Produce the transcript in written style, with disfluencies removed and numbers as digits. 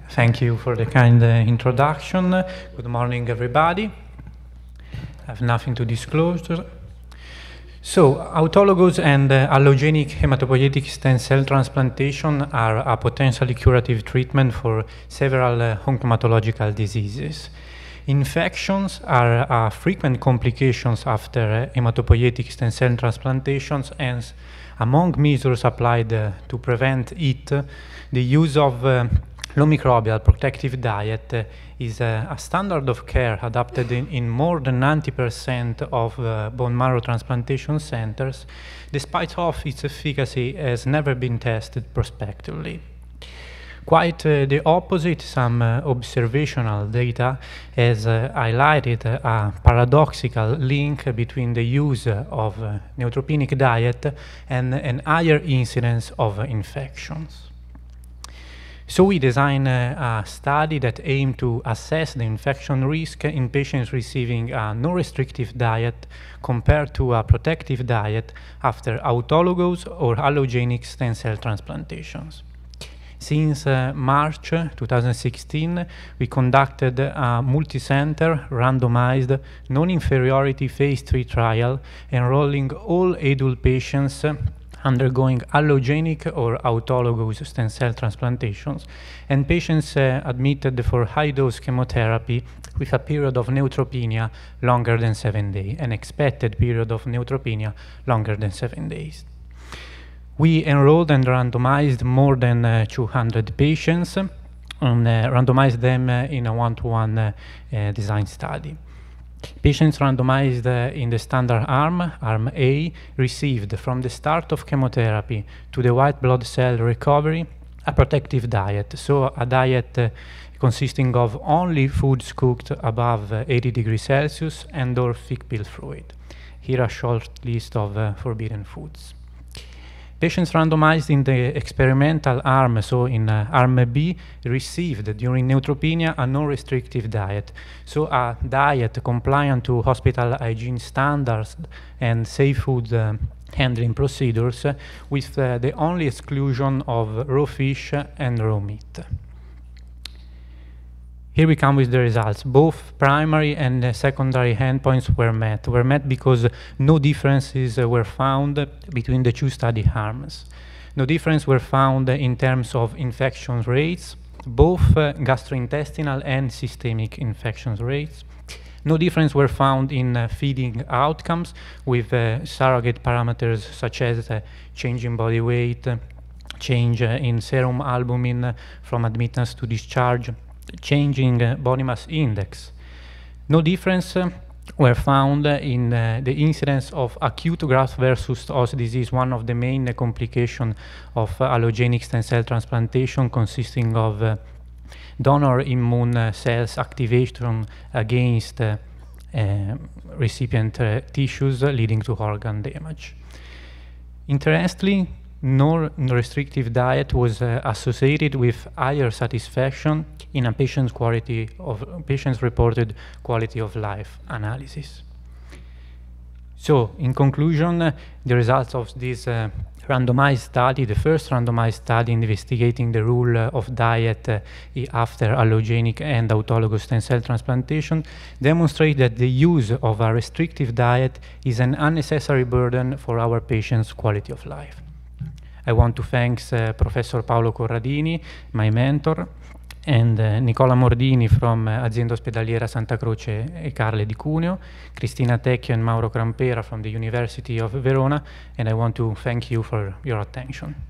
Thank you for the kind introduction. Good morning, everybody. I have nothing to disclose. So, autologous and allogenic hematopoietic stem cell transplantation are a potentially curative treatment for several hematological diseases. Infections are frequent complications after hematopoietic stem cell transplantations, and among measures applied to prevent it, the use of low microbial protective diet is a standard of care adopted in more than 90% of bone marrow transplantation centers, despite of its efficacy has never been tested prospectively. Quite the opposite, some observational data has highlighted a paradoxical link between the use of neutropenic diet and an higher incidence of infections. So we designed a study that aimed to assess the infection risk in patients receiving a non-restrictive diet compared to a protective diet after autologous or allogenic stem cell transplantations. Since March 2016, we conducted a multi-center, randomized, non-inferiority phase 3 trial enrolling all adult patients undergoing allogenic or autologous stem cell transplantations, and patients admitted for high-dose chemotherapy with a period of neutropenia longer than 7 days, an expected period of neutropenia longer than 7 days. We enrolled and randomized more than 200 patients and randomized them in a one-to-one design study. Patients randomized in the standard arm, arm A, received from the start of chemotherapy to the white blood cell recovery a protective diet, so a diet consisting of only foods cooked above 80 degrees Celsius and or thick pill fluid. Here a short list of forbidden foods. Patients randomized in the experimental arm, so in arm B, received during neutropenia a non-restrictive diet, so a diet compliant to hospital hygiene standards and safe food handling procedures with the only exclusion of raw fish and raw meat. Here we come with the results. Both primary and secondary endpoints were met because no differences were found between the two study arms. No difference were found in terms of infection rates, both gastrointestinal and systemic infection rates. No difference were found in feeding outcomes with surrogate parameters such as change in body weight, change in serum albumin from admittance to discharge, changing body mass index. No difference were found in the incidence of acute graft versus host disease, one of the main complications of allogenic stem cell transplantation, consisting of donor immune cells activation against recipient tissues, leading to organ damage. Interestingly, non-restrictive diet was associated with higher satisfaction in a patient's reported quality of life analysis. So, in conclusion, the results of this randomized study, the first randomized study investigating the role of diet after allogenic and autologous stem cell transplantation, demonstrate that the use of a restrictive diet is an unnecessary burden for our patients' quality of life. I want to thank Professor Paolo Corradini, my mentor, and Nicola Mordini from Azienda Ospedaliera Santa Croce e Carle di Cuneo, Cristina Tecchio and Mauro Crampera from the University of Verona, and I want to thank you for your attention.